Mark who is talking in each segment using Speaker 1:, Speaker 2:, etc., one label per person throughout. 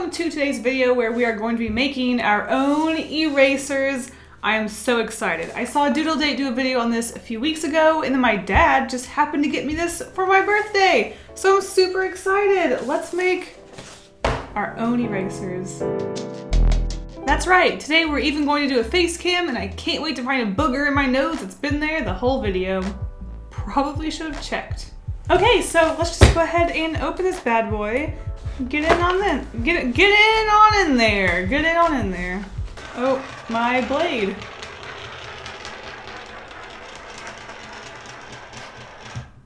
Speaker 1: welcome to today's video where we are going to be making our own erasers. I am so excited. I saw Doodle Date do a video on this a few weeks ago, and then my dad just happened to get me this for my birthday. So I'm super excited. Let's make our own erasers. That's right, today we're even going to do a face cam, and I can't wait to find a booger in my nose. It's been there the whole video. Probably should have checked. Okay, so let's just go ahead and open this bad boy. Get in on in. Get in on in there. Get in on in there. Oh, my blade.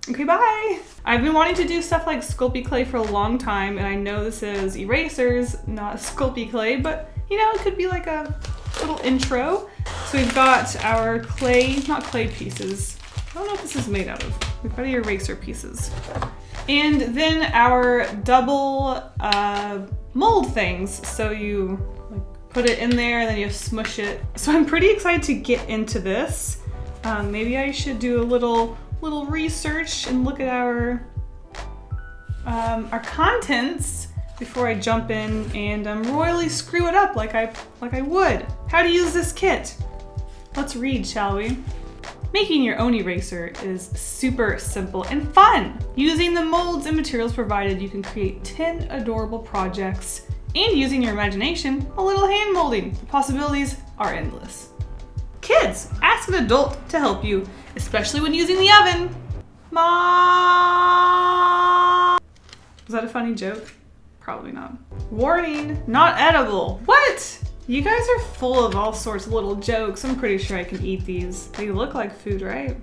Speaker 1: Okay, bye. I've been wanting to do stuff like Sculpey clay for a long time, and I know this is erasers, not Sculpey clay, but you know, it could be like a little intro. So we've got our clay, not clay pieces. I don't know what this is made out of. We've got the eraser pieces. And then our double mold things. So you like put it in there and then you smush it. So I'm pretty excited to get into this. Maybe I should do a little research and look at our contents before I jump in and royally screw it up like I would. How to use this kit? Let's read, shall we? Making your own eraser is super simple and fun. Using the molds and materials provided, you can create 10 adorable projects, and using your imagination, a little hand molding. The possibilities are endless. Kids, ask an adult to help you, especially when using the oven. Mom! Was that a funny joke? Probably not. Warning, not edible. What? You guys are full of all sorts of little jokes. I'm pretty sure I can eat these. They look like food, right?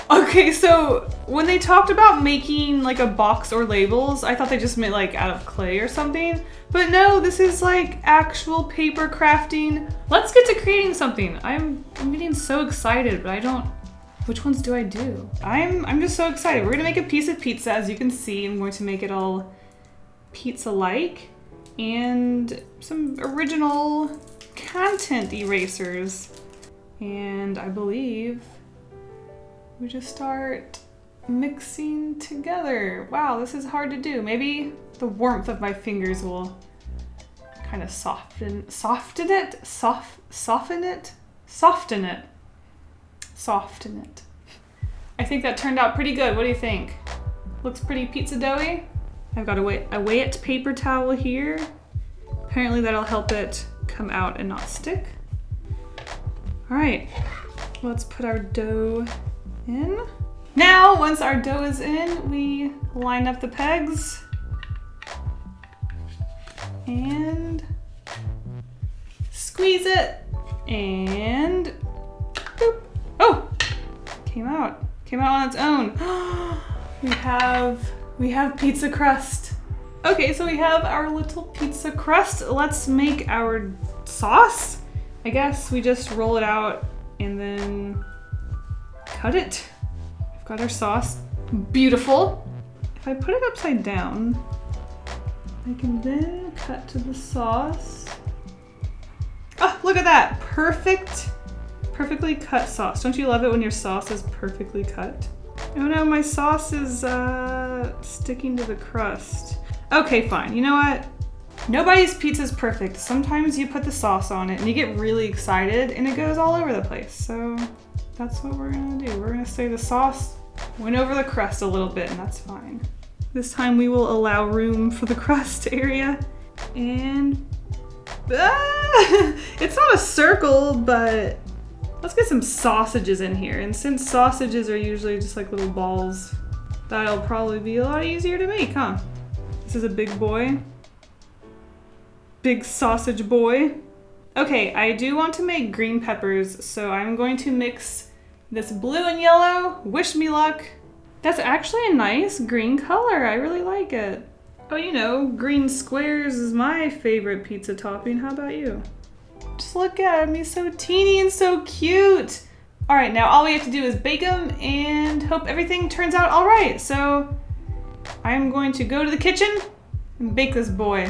Speaker 1: Okay, so when they talked about making like a box or labels, I thought they just meant like out of clay or something. But no, this is like actual paper crafting. Let's get to creating something. I'm getting so excited, but I don't, which ones do I do? I'm just so excited. We're gonna make a piece of pizza, as you can see. I'm going to make it all pizza-like. And some original content erasers. And I believe we just start mixing together. Wow, this is hard to do. Maybe the warmth of my fingers will kind of soften it. I think that turned out pretty good. What do you think? Looks pretty pizza doughy. I've got a wet paper towel here. Apparently that'll help it come out and not stick. All right, let's put our dough in. Now, once our dough is in, we line up the pegs and squeeze it and boop. Oh, came out on its own. We have pizza crust. Okay, so we have our little pizza crust. Let's make our sauce. I guess we just roll it out and then cut it. We've got our sauce. Beautiful. If I put it upside down, I can then cut to the sauce. Oh, look at that. Perfectly cut sauce. Don't you love it when your sauce is perfectly cut? Oh no, my sauce is sticking to the crust. Okay, fine. You know what? Nobody's pizza is perfect. Sometimes you put the sauce on it and you get really excited and it goes all over the place. So that's what we're gonna do. We're gonna say the sauce went over the crust a little bit, and that's fine. This time we will allow room for the crust area. And it's not a circle, but let's get some sausages in here. And since sausages are usually just like little balls, that'll probably be a lot easier to make, huh? This is a big boy. Big sausage boy. Okay, I do want to make green peppers, so I'm going to mix this blue and yellow. Wish me luck. That's actually a nice green color. I really like it. Oh, you know, green squares is my favorite pizza topping. How about you? Just look at him, he's so teeny and so cute. All right, now all we have to do is bake them and hope everything turns out all right. So I'm going to go to the kitchen and bake this boy.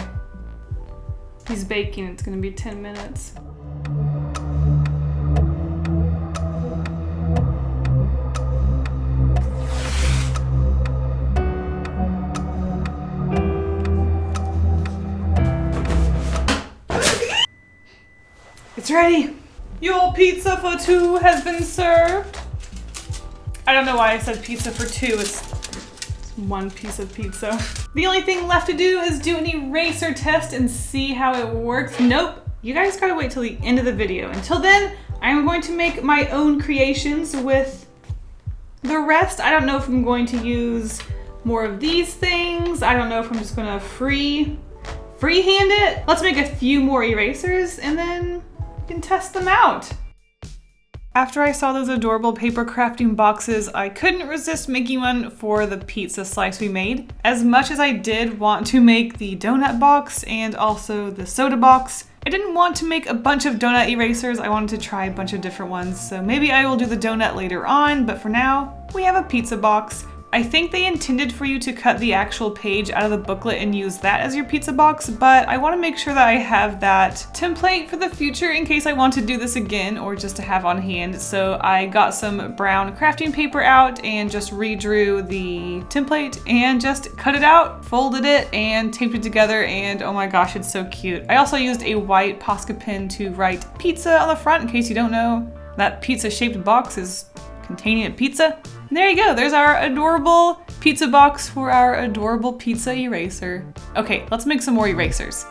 Speaker 1: He's baking, it's gonna be 10 minutes. It's ready. Your pizza for two has been served. I don't know why I said pizza for two. It's one piece of pizza. The only thing left to do is do an eraser test and see how it works. Nope, you guys gotta wait till the end of the video. Until then, I'm going to make my own creations with the rest. I don't know if I'm going to use more of these things. I don't know if I'm just gonna freehand it. Let's make a few more erasers and then we can test them out. After I saw those adorable paper crafting boxes, I couldn't resist making one for the pizza slice we made. As much as I did want to make the donut box and also the soda box, I didn't want to make a bunch of donut erasers. I wanted to try a bunch of different ones, so maybe I will do the donut later on, but for now, we have a pizza box. I think they intended for you to cut the actual page out of the booklet and use that as your pizza box, but I want to make sure that I have that template for the future in case I want to do this again or just to have on hand. So I got some brown crafting paper out and just redrew the template and just cut it out, folded it, and taped it together, and oh my gosh, it's so cute. I also used a white Posca pen to write pizza on the front in case you don't know. That pizza-shaped box is containing a pizza. And there you go, there's our adorable pizza box for our adorable pizza eraser. Okay, let's make some more erasers.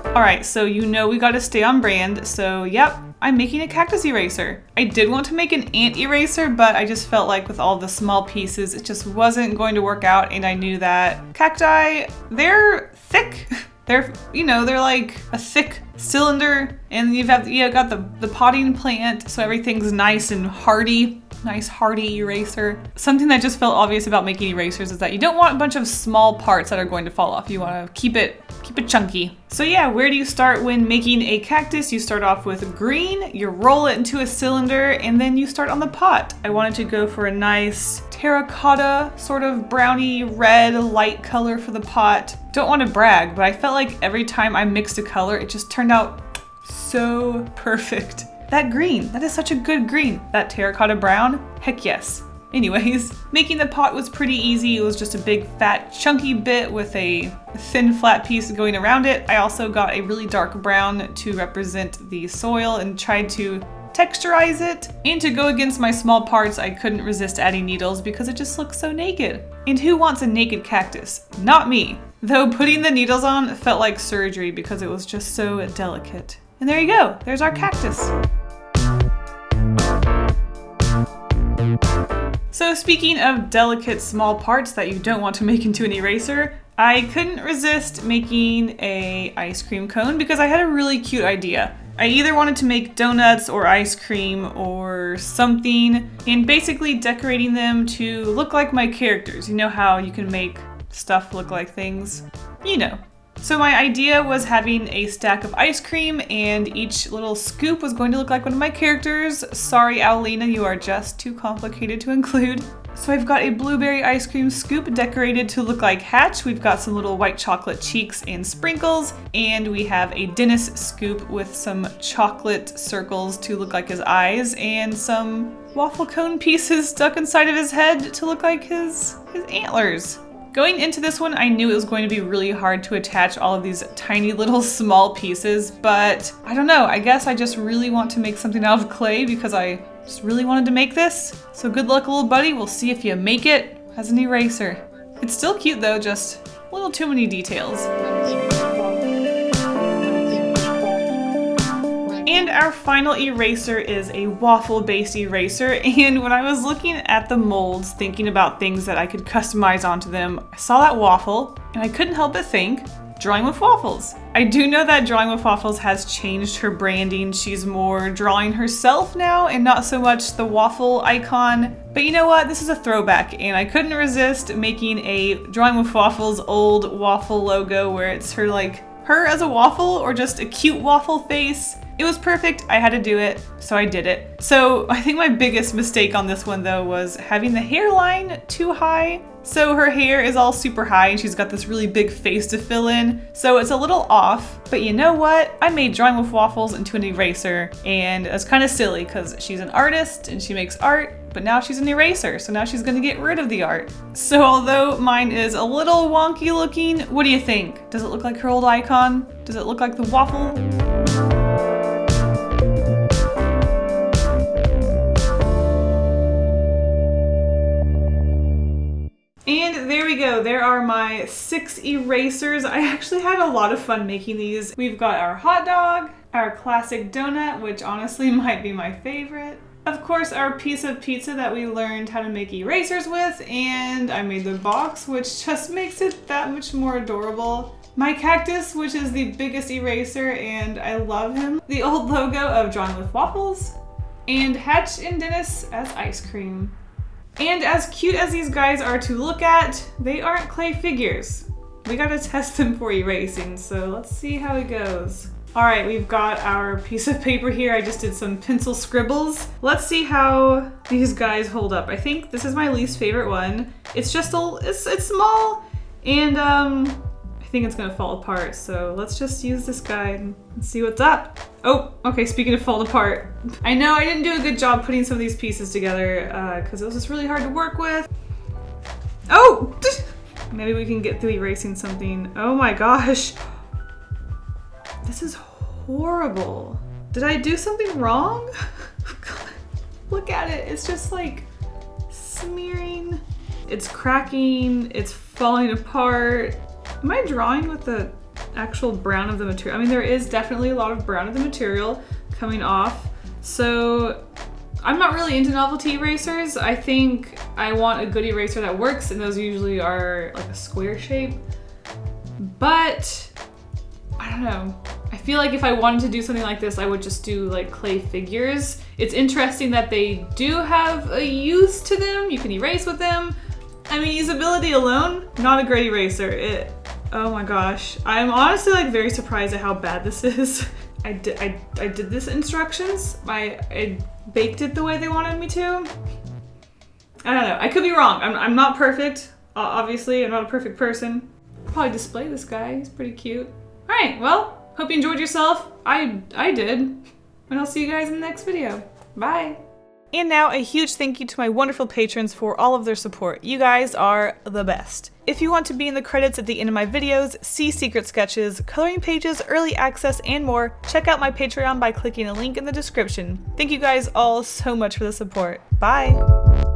Speaker 1: All right, so you know we gotta stay on brand, so yep, I'm making a cactus eraser. I did want to make an ant eraser, but I just felt like with all the small pieces, it just wasn't going to work out, and I knew that cacti, they're thick. They're like a thick cylinder, and you got the potting plant, so everything's nice and hardy. Nice hardy eraser. Something that just felt obvious about making erasers is that you don't want a bunch of small parts that are going to fall off. You want to keep it chunky. So yeah, where do you start when making a cactus? You start off with green, you roll it into a cylinder, and then you start on the pot. I wanted to go for a nice terracotta, sort of browny red light color for the pot. Don't want to brag, but I felt like every time I mixed a color, it just turned out so perfect. That green, that is such a good green. That terracotta brown, heck yes. Anyways, making the pot was pretty easy. It was just a big fat chunky bit with a thin flat piece going around it. I also got a really dark brown to represent the soil and tried to texturize it. And to go against my small parts, I couldn't resist adding needles because it just looks so naked. And who wants a naked cactus? Not me. Though putting the needles on felt like surgery because it was just so delicate. And there you go, there's our cactus. So speaking of delicate small parts that you don't want to make into an eraser, I couldn't resist making an ice cream cone because I had a really cute idea. I either wanted to make donuts or ice cream or something, and basically decorating them to look like my characters. You know how you can make stuff look like things? You know. So my idea was having a stack of ice cream, and each little scoop was going to look like one of my characters. Sorry, Owlina, you are just too complicated to include. So I've got a blueberry ice cream scoop decorated to look like Hatch. We've got some little white chocolate cheeks and sprinkles, and we have a Dennis scoop with some chocolate circles to look like his eyes, and some waffle cone pieces stuck inside of his head to look like his antlers. Going into this one, I knew it was going to be really hard to attach all of these tiny little small pieces, but I don't know, I guess I just really want to make something out of clay because I just really wanted to make this. So good luck, little buddy. We'll see if you make it as an eraser. It's still cute though, just a little too many details. And our final eraser is a waffle-based eraser, and when I was looking at the molds, thinking about things that I could customize onto them, I saw that waffle, and I couldn't help but think, Drawing with Waffles. I do know that Drawing with Waffles has changed her branding. She's more drawing herself now, and not so much the waffle icon. But you know what? This is a throwback, and I couldn't resist making a Drawing with Waffles old waffle logo where it's her as a waffle, or just a cute waffle face. It was perfect, I had to do it, so I did it. So I think my biggest mistake on this one though was having the hairline too high. So her hair is all super high and she's got this really big face to fill in, so it's a little off. But you know what? I made Drawing with Waffles into an eraser, and it's kind of silly because she's an artist and she makes art, but now she's an eraser, so now she's gonna get rid of the art. So although mine is a little wonky looking, what do you think? Does it look like her old icon? Does it look like the waffle? And there we go, there are my 6 erasers. I actually had a lot of fun making these. We've got our hot dog, our classic donut, which honestly might be my favorite. Of course, our piece of pizza that we learned how to make erasers with, and I made the box, which just makes it that much more adorable. My cactus, which is the biggest eraser, and I love him. The old logo of Drawn with Waffles, and Hatch and Dennis as ice cream. And as cute as these guys are to look at, they aren't clay figures. We gotta test them for erasing, so let's see how it goes. All right, we've got our piece of paper here. I just did some pencil scribbles. Let's see how these guys hold up. I think this is my least favorite one. It's just it's small, and I think it's gonna fall apart. So let's just use this guy and see what's up. Oh, okay, speaking of falling apart. I know I didn't do a good job putting some of these pieces together because it was just really hard to work with. Oh! Maybe we can get through erasing something. Oh my gosh. This is horrible. Did I do something wrong? God. Look at it, it's just like smearing. It's cracking, it's falling apart. Am I drawing with the actual brown of the material? I mean, there is definitely a lot of brown of the material coming off. So I'm not really into novelty erasers. I think I want a good eraser that works, and those usually are like a square shape. But I don't know. I feel like if I wanted to do something like this, I would just do like clay figures. It's interesting that they do have a use to them. You can erase with them. I mean, usability alone, not a great eraser. Oh my gosh. I'm honestly like very surprised at how bad this is. I did this instructions. I baked it the way they wanted me to. I don't know, I could be wrong. I'm not perfect. Obviously, I'm not a perfect person. I'll probably display this guy, he's pretty cute. All right, well, hope you enjoyed yourself. I did. And I'll see you guys in the next video. Bye. And now a huge thank you to my wonderful patrons for all of their support. You guys are the best. If you want to be in the credits at the end of my videos, see secret sketches, coloring pages, early access, and more, check out my Patreon by clicking a link in the description. Thank you guys all so much for the support. Bye!